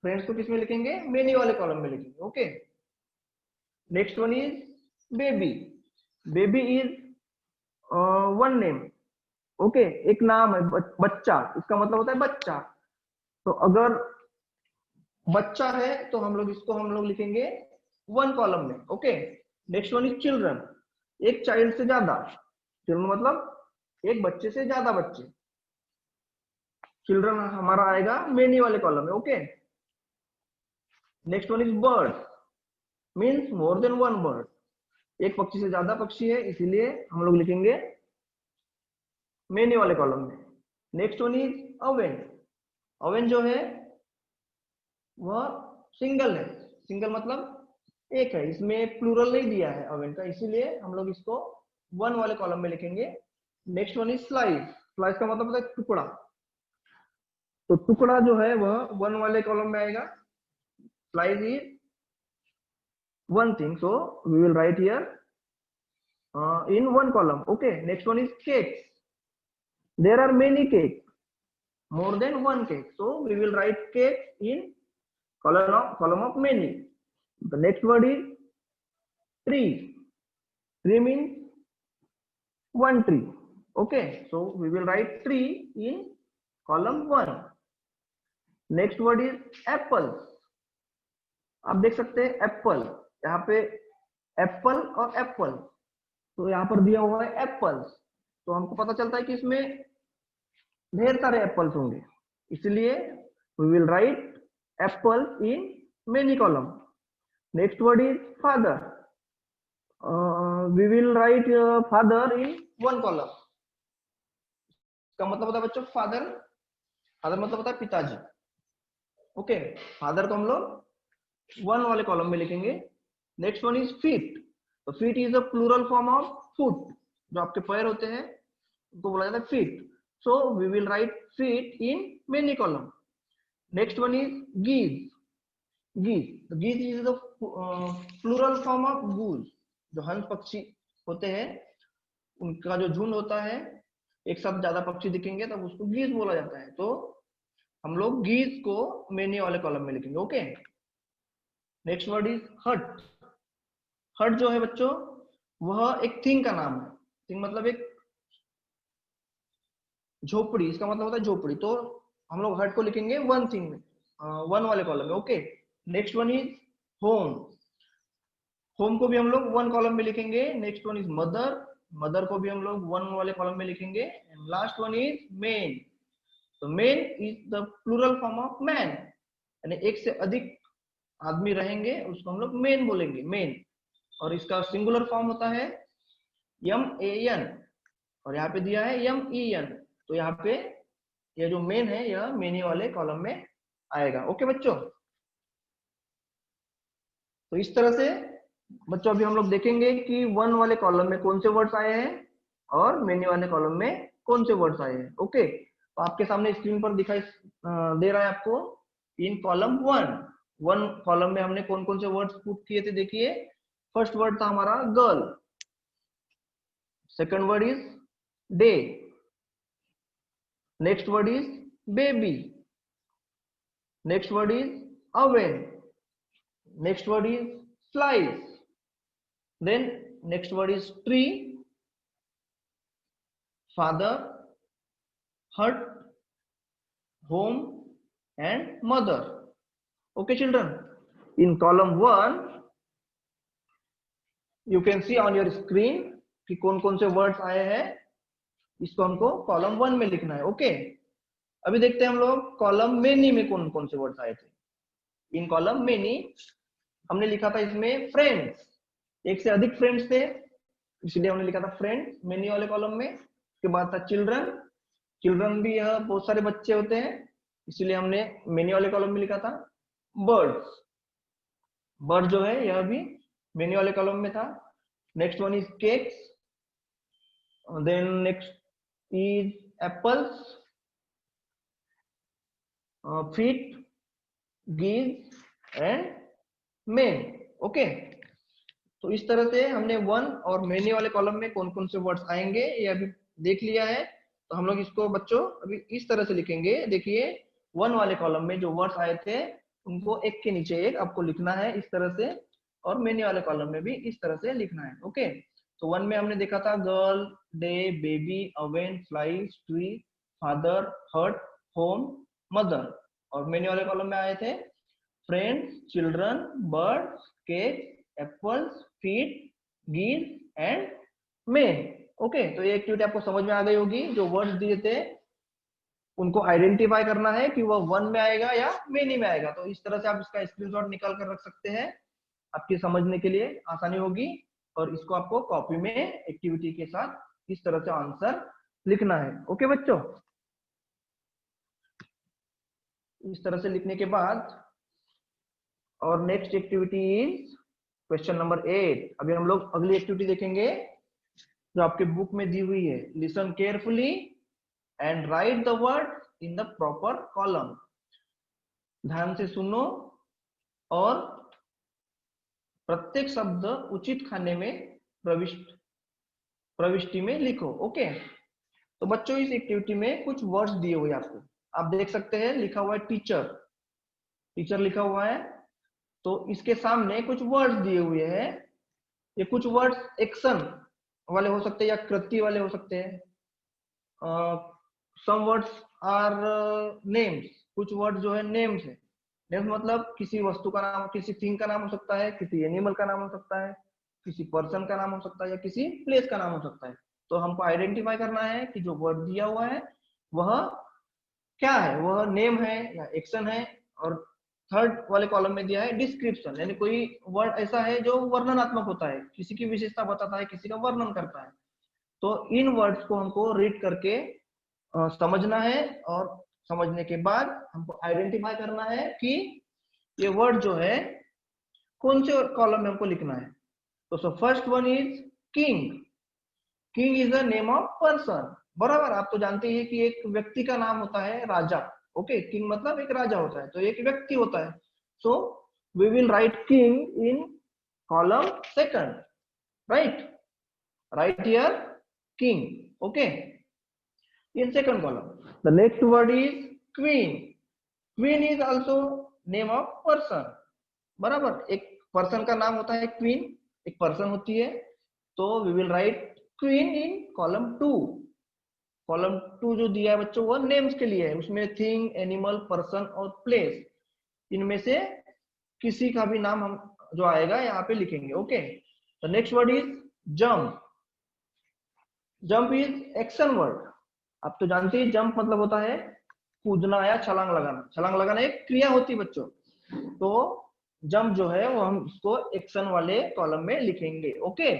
फ्रेंड्स को किस में लिखेंगे? मेनी वाले कॉलम में लिखेंगे। Okay, next one is baby, baby is one name. Okay, एक नाम है बच्चा, इसका मतलब होता है बच्चा। तो अगर बच्चा है तो हम लोग इसको हम लोग लिखेंगे वन कॉलम में। Okay, next one is children, एक चाइल्ड से ज्यादा, चिल्ड्रन मतलब एक बच्चे से ज्यादा बच्चे, चिल्ड्रन हमारा आएगा मेनी वाले कॉलम में। Okay, next one is bird, means more than one bird, एक पक्षी से ज्यादा पक्षी है इसीलिए हम लोग लिखेंगे मेनी वाले कॉलम में। नेक्स्ट वन इज अवेन, अवेन जो है वह सिंगल है, सिंगल मतलब एक है, इसमें प्लूरल नहीं दिया है अवेन का, इसीलिए हम लोग इसको वन वाले कॉलम में लिखेंगे। Next one is slice, slice का मतलब होता है टुकड़ा, तो टुकड़ा जो है वह वन वाले कॉलम में आएगा। Slice is one thing, so we will write here in one column. Okay, next one is cakes, there are many cakes, more than one cake, so we will write cake in column of many. The next word is tree, tree means one tree. Okay, so we will write tree in column 1. next word is apples, आप देख सकते हैं Apple, यहाँ पे Apple और Apple, तो यहाँ पर दिया हुआ है एप्पल्स, तो हमको पता चलता है कि इसमें ढेर सारे एप्पल्स होंगे, इसलिए we will write apples in many column. Next word is father, we will write father in one column. इसका मतलब होता है बच्चों फादर, फादर मतलब होता है पिताजी। ओके, फादर को हम लोग वन वाले कॉलम में लिखेंगे। नेक्स्ट वन इज फीट, तो feet is a plural form of foot, जो आपके पैर होते हैं उनको बोला जाता है feet, so we will write feet in many column. Next one is geese, geese, geese is the plural form of goose, जो हंस पक्षी होते हैं उनका जो झुंड होता है, एक साथ ज्यादा पक्षी दिखेंगे तब उसको गीज बोला जाता है, तो हम लोग गीज को मेनी वाले कॉलम में लिखेंगे। ओके, नेक्स्ट वर्ड इज हट। हट जो है बच्चों वह एक थिंग का नाम है। थिंग मतलब एक झोपड़ी, इसका मतलब होता है झोपड़ी। तो हम लोग हट को लिखेंगे वन थिंग में, वन वाले कॉलम में। Okay, next one is home. Home को भी हम लोग वन कॉलम में लिखेंगे। Next one is mother. Mother को भी हम लोग वन वाले कॉलम में लिखेंगे। And last one is men. So men is the plural form of man, यानी एक से अधिक आदमी रहेंगे उसको हम लोग मेन बोलेंगे, मेन। और इसका सिंगुलर फॉर्म होता है यम ए एन, और यहाँ पे दिया है यम ई एन। तो यहाँ पे ये जो मेन है यह मेनी वाले कॉलम में आएगा। ओके बच्चों, तो इस तरह से बच्चों अभी हम लोग देखेंगे कि वन वाले कॉलम में कौन से वर्ड्स आए हैं और मेनी वाले कॉलम में कौन से वर्ड्स आए हैं। ओके, तो आपके सामने स्क्रीन पर दिखाई दे रहा है आपको इन कॉलम वन कॉलम में हमने कौन कौन से वर्ड्स पुट किए थे। देखिए, फर्स्ट वर्ड था हमारा girl, second word is day, next word is baby, next word is oven, next word is slice, then next word is tree, father, hut, home and mother. Okay children, in column 1 you can see on your screen कि कौन कौन से words आए हैं, इसको हमको column 1 में लिखना है। ओके, अभी देखते हैं हम लोग कॉलम मेनी में कौन कौन से वर्ड्स आए थे। इन कॉलम मेनी हमने लिखा था इसमें फ्रेंड्स, एक से अधिक फ्रेंड्स थे इसलिए हमने लिखा था फ्रेंड्स मेनी वाले कॉलम में। उसके बाद था चिल्ड्रन, चिल्ड्रन भी यह बहुत सारे बच्चे होते हैं इसलिए हमने मेनी वाले कॉलम में लिखा था। बर्ड्स, बर्ड जो है यह भी मेनी वाले कॉलम में था। Next one is cakes, then next is apples, feet, geese and men. Okay, तो इस तरह से हमने वन और मेनी वाले कॉलम में कौन कौन से वर्ड्स आएंगे ये अभी देख लिया है। तो हम लोग इसको बच्चों अभी इस तरह से लिखेंगे। देखिए, वन वाले कॉलम में जो वर्ड्स आए थे उनको एक के नीचे एक आपको लिखना है इस तरह से, और मेनी वाले कॉलम में भी इस तरह से लिखना है। ओके, तो वन में हमने देखा था girl, day, baby, oven, flies, tree, father, hurt, home, mother. और मेनी वाले कॉलम में आए थे friends, children, birds, cake, apples, feet, geese and men. Okay, तो ये एक्टिविटी आपको समझ में आ गई होगी। जो वर्ड्स दिए थे उनको आइडेंटिफाई करना है कि वह वन में आएगा या मेनी में आएगा। तो इस तरह से आप इसका स्क्रीनशॉट निकाल कर रख सकते हैं, आपके समझने के लिए आसानी होगी। और इसको आपको कॉपी में एक्टिविटी के साथ इस तरह से आंसर लिखना है। ओके बच्चों, इस तरह से लिखने के बाद और next activity is question number 8। अभी हम लोग अगली एक्टिविटी देखेंगे जो आपके बुक में दी हुई है। Listen carefully and right the word in the proper column. ध्यान से सुनो और प्रत्येक शब्द उचित खाने में प्रविष्टि में लिखो। ओके, तो बच्चों इस एक्टिविटी में कुछ वर्ड्स दिए हुए आपको, आप देख सकते हैं लिखा हुआ है टीचर, टीचर लिखा हुआ है। तो इसके सामने कुछ वर्ड्स दिए हुए हैं। ये कुछ वर्ड्स एक्शन वाले हो सकते हैं या कृति वाले हो सकते हैं। सम वर्ड्स आर नेम्स, कुछ वर्ड जो है नेम्स है। नेम्स मतलब किसी वस्तु का नाम, किसी थिंग का नाम हो सकता है, किसी एनिमल का नाम हो सकता है, किसी पर्सन का नाम हो सकता है या किसी प्लेस का नाम हो सकता है। तो हमको आइडेंटिफाई करना है कि जो वर्ड दिया हुआ है वह क्या है, वह नेम है या एक्शन है। और थर्ड वाले कॉलम में दिया है डिस्क्रिप्शन, यानी कोई वर्ड ऐसा है जो वर्णनात्मक होता है, किसी की विशेषता बताता है, किसी का वर्णन करता है। तो इन वर्ड्स को हमको रीड करके समझना है और समझने के बाद हमको आइडेंटिफाई करना है कि ये वर्ड जो है कौन से कॉलम में हमको लिखना है। तो so first one is king. King is the name of person. बराबर, आप तो जानते हैं कि एक व्यक्ति का नाम होता है राजा। ओके, किंग मतलब एक राजा होता है, तो एक व्यक्ति होता है। So we will write king in column second, right, right here king. Okay, in second column the next word is queen. Queen is also name of person. बराबर। एक पर्सन का नाम होता है क्वीन, एक पर्सन होती है, तो we will write queen in column 2। Column 2 जो दिया है बच्चों वो नेम्स के लिए है, उसमें थिंग, एनिमल, पर्सन और प्लेस, इनमें से किसी का भी नाम हम जो आएगा यहाँ पे लिखेंगे। Okay, the next word is jump. Jump is action word. आप तो जानते हैं जंप मतलब होता है कूदना या छलांग लगाना। छलांग लगाना एक क्रिया होती है बच्चों, तो जंप जो है वो हम इसको एक्शन वाले कॉलम में लिखेंगे। Okay,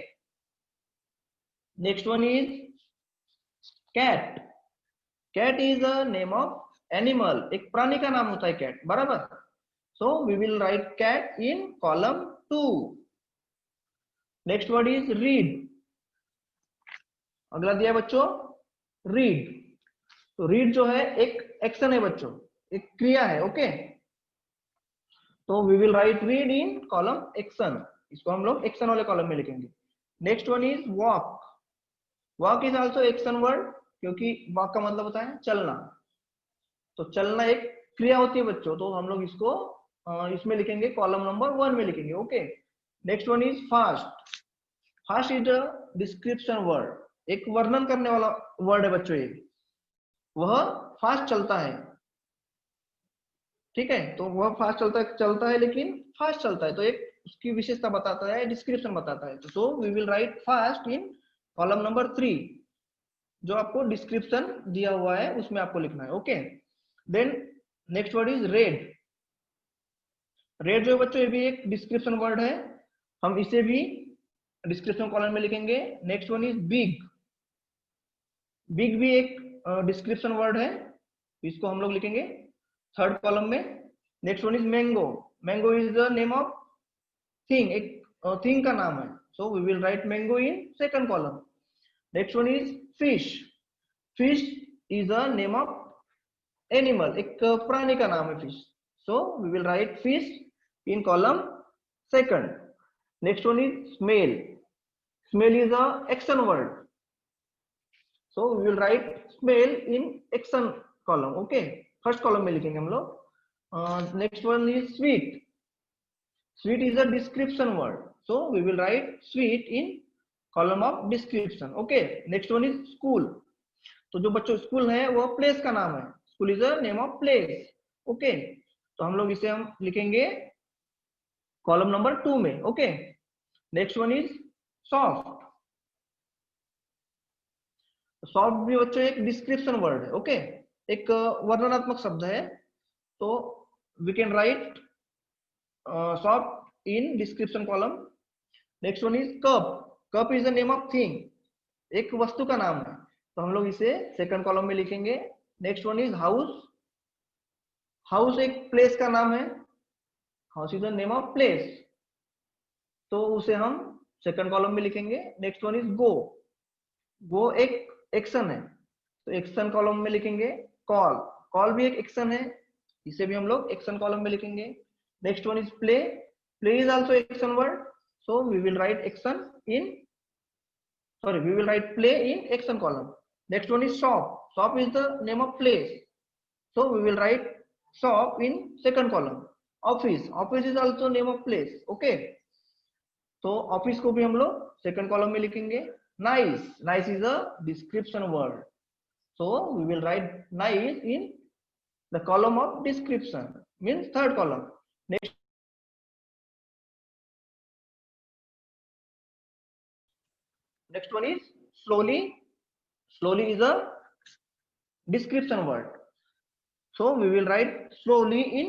next one is cat. Cat is a name of animal, एक प्राणी का नाम होता है कैट, बराबर। So we will write cat in column 2। Next word is read. अगला दिया बच्चों रीड। तो रीड जो है एक एक्शन है बच्चों, एक क्रिया है। ओके, तो we will write read in column action, इसको हम लोग एक्शन वाले कॉलम में लिखेंगे। Next one is walk. Walk is also action word, क्योंकि वॉक का मतलब होता है चलना, तो चलना एक क्रिया होती है बच्चों, तो हम लोग इसको इसमें लिखेंगे कॉलम नंबर 1 में लिखेंगे। Okay, next one is fast. Fast is a description word, एक वर्णन करने वाला वर्ड है बच्चों ये, वह फास्ट चलता है। ठीक है, तो वह फास्ट चलता है लेकिन फास्ट चलता है, तो एक उसकी विशेषता बताता है, डिस्क्रिप्शन बताता है। तो so we will write fast in column number 3, जो आपको डिस्क्रिप्शन दिया हुआ है उसमें आपको लिखना है। Okay, then next word is red. Red जो बच्चों ये भी एक डिस्क्रिप्शन वर्ड है, हम इसे भी डिस्क्रिप्शन कॉलम में लिखेंगे। Next one is big. Big भी एक डिस्क्रिप्शन वर्ड है, इसको हम लोग लिखेंगे थर्ड कॉलम में। Next one is mango. Mango is the name of thing, एक थिंग का नाम है, so we will write mango in second column. Next one is fish. Fish is a name of animal, एक प्राणी का नाम है fish, so we will write fish in column second. Next one is smell. Smell is a action word, so we will write smell in action column. Okay, first column में लिखेंगे हम लोग। Next one is sweet. Sweet is a description word, so we will write sweet in column of description. Okay, next one is school. तो जो बच्चों school है वो place का नाम है, school is a name of place. Okay, तो हम लोग इसे हम लिखेंगे कॉलम नंबर 2 में। Okay, next one is soft. Soft भी बच्चों एक डिस्क्रिप्शन वर्ड है। ओके, एक वर्णनात्मक शब्द है, तो we can write soft in description column. Next one is cup. Cup is the name of thing, एक वस्तु का नाम है, तो हम लोग इसे सेकंड कॉलम में लिखेंगे। Next one is house. House एक प्लेस का नाम है, house is the name of place, तो उसे हम सेकंड कॉलम में लिखेंगे। Next one is go. Go एक एक्शन है, तो एक्शन कॉलम में लिखेंगे। कॉल, कॉल भी एक एक्शन है, इसे भी हम लोग एक्शन कॉलम में लिखेंगे। Next one is play. Play is also action word, so we will write action in we will write play in action column. Next one is shop. Shop is the name of place, so we will write shop in second column. Office, office is also name of place. Okay, तो office को भी हम लोग second column में लिखेंगे। Nice, nice is a description word, so we will write nice in the column of description, means third column. Next one is slowly. Slowly is a description word, so we will write slowly in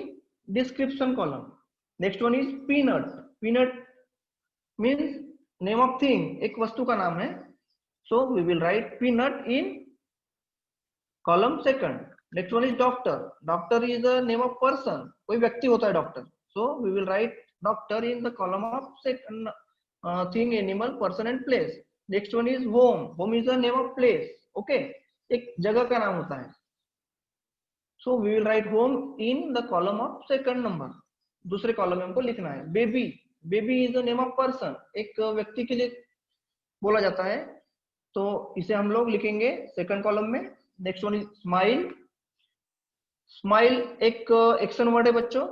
description column. Next one is peanut. Peanut means name of thing, एक वस्तु का नाम है, so we will write peanut in column second. Next one is doctor. Doctor is the name of person, कोई व्यक्ति होता है doctor, so we will write doctor in the column of second thing, animal, person and place. Next one is home. Home is the name of place. Okay, एक जगह का नाम होता है, so we will write home in the column of second number, दूसरे column में हमको लिखना है। Baby, baby is the name of person, एक व्यक्ति के लिए बोला जाता है, तो इसे हम लोग लिखेंगे सेकंड कॉलम में। Next one is smile. Smile एक एक्शन वर्ड है बच्चों,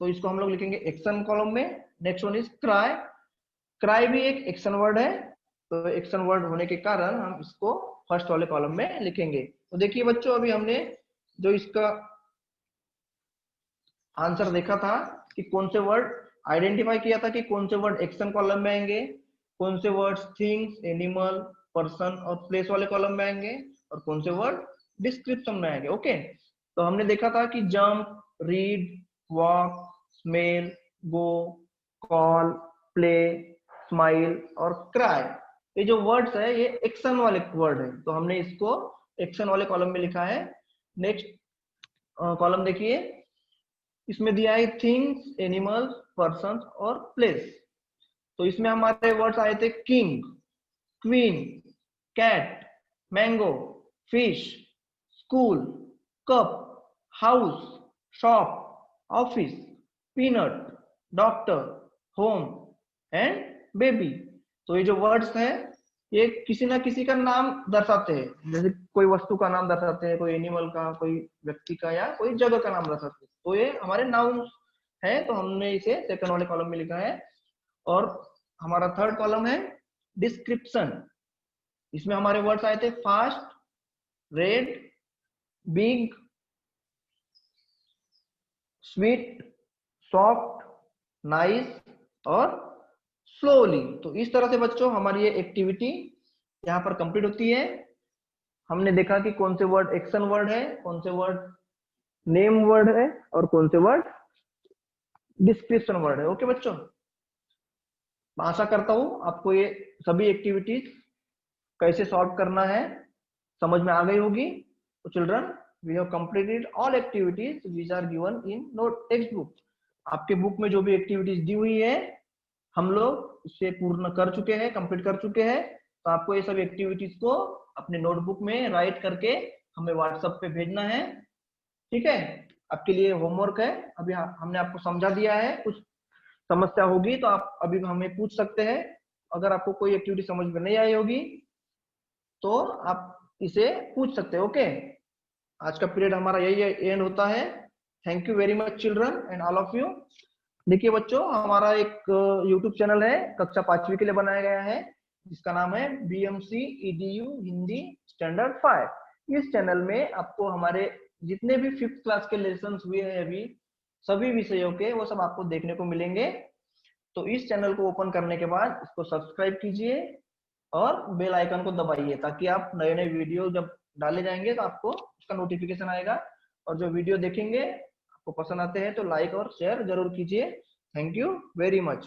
तो इसको हम लोग लिखेंगे एक्शन कॉलम में। Next one is cry. Cry भी एक एक्शन वर्ड है, तो एक्शन वर्ड होने के कारण हम इसको फर्स्ट वाले कॉलम में लिखेंगे। तो देखिए बच्चों, अभी हमने जो इसका आंसर देखा था कि कौन से वर्ड आइडेंटिफाई किया था कि कौन से वर्ड एक्शन कॉलम में आएंगे, कौन से वर्ड्स थिंग्स, एनिमल, पर्सन और प्लेस वाले कॉलम में आएंगे, और कौन से वर्ड डिस्क्रिप्शन में आएंगे। ओके, तो हमने देखा था कि जंप, रीड, वॉक, स्मेल, गो, कॉल, प्ले, स्माइल और क्राई, ये जो वर्ड्स है ये एक्शन वाले वर्ड है, तो हमने इसको एक्शन वाले कॉलम में लिखा है। नेक्स्ट कॉलम देखिए, इसमें दिया है थिंग्स, एनिमल्स, पर्सन और प्लेस। तो इसमें हमारे वर्ड्स आए थे king, queen, cat, mango, fish, school, cup, house, shop, office, peanut, doctor, home and baby. तो ये जो वर्ड्स हैं ये किसी ना किसी का नाम दर्शाते हैं, जैसे कोई वस्तु का नाम दर्शाते हैं, कोई एनिमल का, कोई व्यक्ति का, या कोई जगह का नाम दर्शाते हैं। तो ये हमारे नाउन है, तो हमने इसे सेकंड वाले कॉलम में लिखा है। और हमारा थर्ड कॉलम है डिस्क्रिप्शन। इसमें हमारे वर्ड्स आए थे fast, red, big, sweet, soft, nice और स्लोली। तो इस तरह से बच्चों हमारी ये एक्टिविटी यहाँ पर कंप्लीट होती है। हमने देखा कि कौन से वर्ड एक्शन वर्ड है, कौन से वर्ड नेम वर्ड है और कौन से वर्ड डिस्क्रिप्शन वर्ड है। ओके बच्चों, आशा करता हूं आपको ये सभी एक्टिविटीज कैसे सॉल्व करना है समझ में आ गई होगी। तो children, we have completed all activities which are given in note text book. आपके बुक में जो भी एक्टिविटीज दी हुई है हम लोग इसे पूर्ण कर चुके हैं, कंप्लीट कर चुके हैं। तो आपको ये सब एक्टिविटीज को अपने नोटबुक में राइट करके हमें व्हाट्सएप पे भेजना है, ठीक है। आपके लिए होमवर्क है, अभी हमने आपको समझा दिया है। कुछ समस्या होगी तो आप अभी हमें पूछ सकते हैं। अगर आपको कोई एक्टिविटी समझ में नहीं आई होगी तो आप इसे पूछ सकते हैं। ओके, आज का पीरियड हमारा यही एंड होता है। Thank you very much children and all of you. देखिए बच्चों, हमारा एक YouTube चैनल है कक्षा 5वीं के लिए बनाया गया है, जिसका नाम है BMC EDU हिंदी स्टैंडर्ड 5। इस चैनल में आपको हमारे जितने भी 5th क्लास के लेसन हुए हैं अभी सभी विषयों के, वो सब आपको देखने को मिलेंगे। तो इस चैनल को ओपन करने के बाद इसको सब्सक्राइब कीजिए और बेल आइकन को दबाइए, ताकि आप नए नए वीडियो जब डाले जाएंगे तो आपको उसका नोटिफिकेशन आएगा। और जो वीडियो देखेंगे आपको पसंद आते हैं तो लाइक और शेयर जरूर कीजिए। Thank you very much.